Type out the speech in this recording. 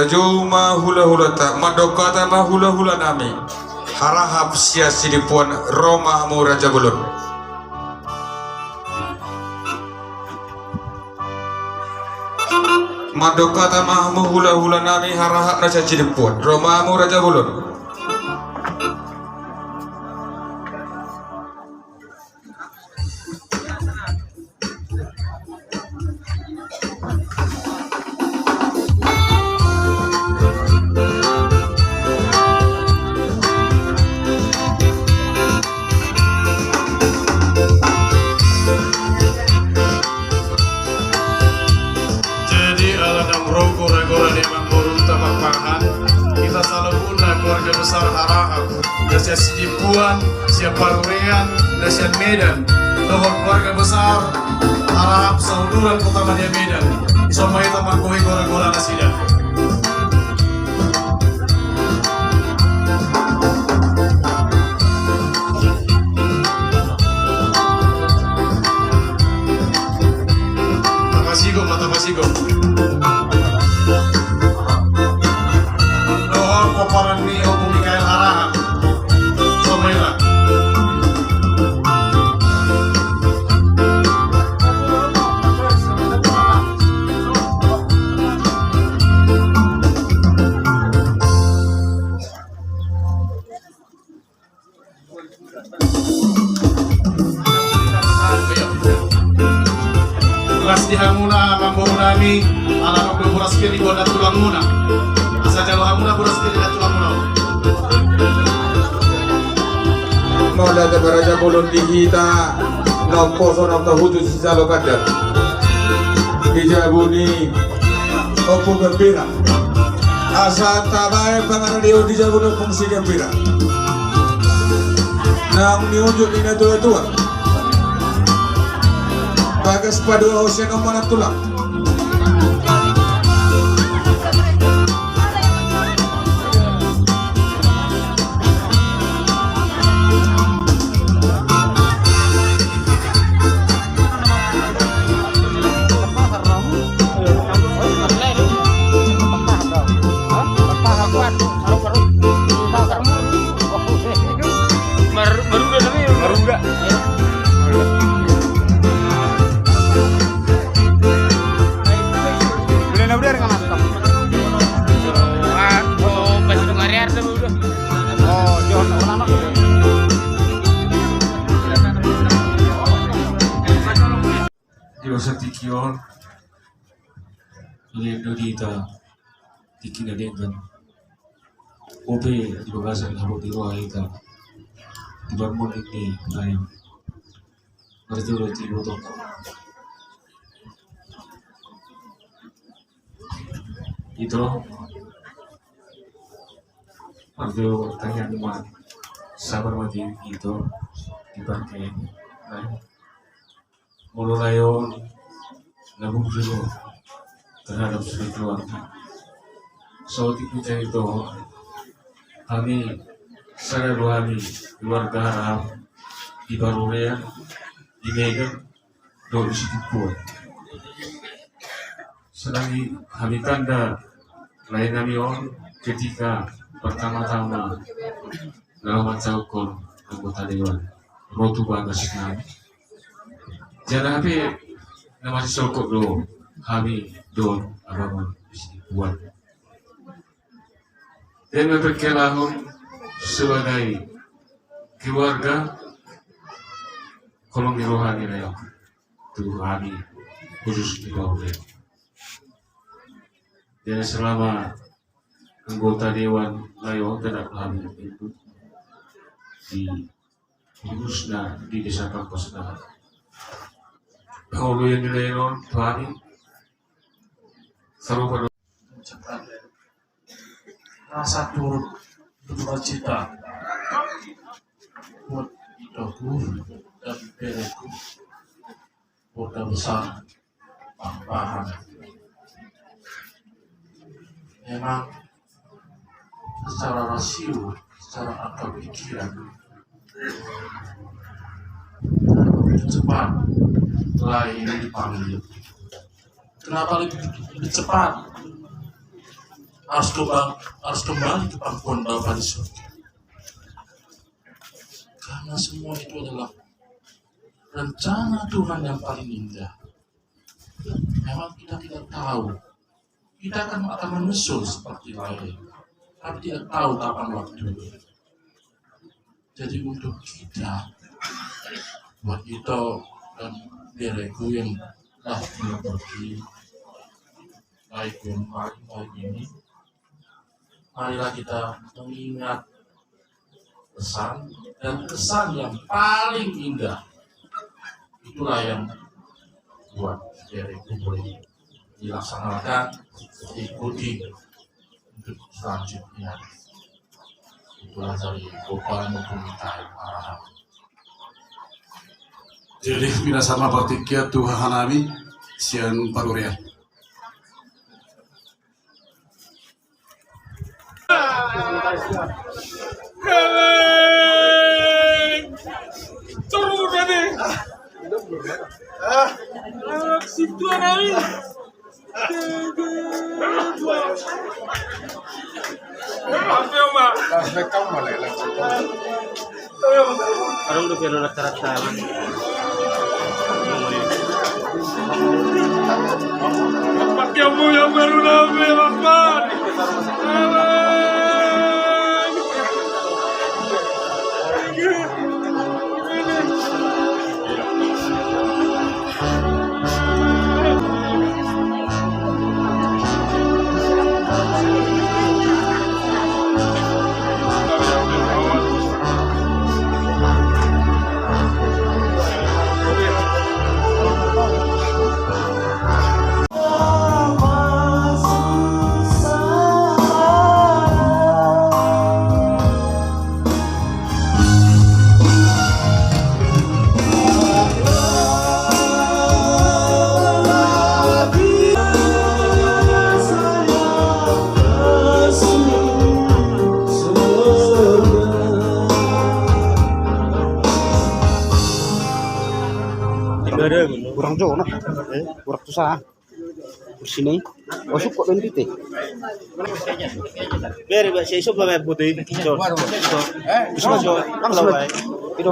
Rajuma hula-hula ta madokata ma hula-hula nami harahap sia sidipuan Roma mu Raja Bulun. Madokata ma mu hula-hula nami harahap na sidipuan Roma mu Raja Bulun. Kita selalu guna keluarga besar Harahap, Dasian Sidipuan, siap Parurean, Dasian Medan, lohon keluarga besar Harahap Sauduran Kota Madya Medan, isomai taman koi gora-gora nasida. Tapasigo, matapasigo. Koparan ni Obu Mikael Harahap Somela Beras di Hamuna Mamboru Nami anak Obu Beras Kiri Boda Tulang Muna Asa Jawa Hamuna Beras Kiri Tulang Muna Mola de Raja Bulun dihita nompo sonam tahuju sisalo kadar dijabuni opo gembira asa tabae pangaran dio dijabuni fungsi gembira nang niunjuk ina tua-tua bagas padua usia nomor tulang Satikion lendo dita tikina dengan obe di bagasan habo di ruang ita di bangun ini lain berjuru di botok itu ardo tanya cuma sabar mati itu di bangkai lain mulai nabung dulu terhadap suri keluarga. Saat kita itu kami secara rohani keluarga Harahap di Parurean, di Medan, di Sidipuan. Selagi kami tanda lain kami on ketika pertama-tama dalam cakol anggota dewan rotu bagas kami. Jangan habis nama sokok lo kami don abangan buat dan berkelahun sebagai keluarga kolong di rohani layak tu kami khusus di bawah dan selama anggota dewan layak tidak kami itu di khususnya di desa Kampasna. Kalau yang dilayanon Tuhan selalu pada cepat rasa turut berduka cita buat hidupku dan bereku Boda besar Pampahan memang secara rasio secara akal pikiran cepat lain dipanggil. Kenapa lebih cepat? harus kembali ke pangkuan Bapa di surga. Karena semua itu adalah rencana Tuhan yang paling indah. Memang kita tidak tahu, kita akan menyusul seperti lain, tapi tidak tahu kapan waktunya. Jadi untuk kita, buat kita dan diriku yang telah pergi, baik yang baik ini, marilah kita mengingat pesan dan kesan yang paling indah. Itulah yang buat diriku boleh dilaksanakan, diikuti untuk selanjutnya. Itulah dari Bapak maupun Arahan. Jadi minasama partikia Tuhan hanami sian parurea. Turun tadi. Situ hari. Apa Mbak? Parang udah kira rata-rata. Pakai yang baru nabi Rahman. Kurang jauh nak, kurang susah. Sini, masuk kok dan titik. Biar saya isop lah putih. Bisa masuk, langsung. Itu.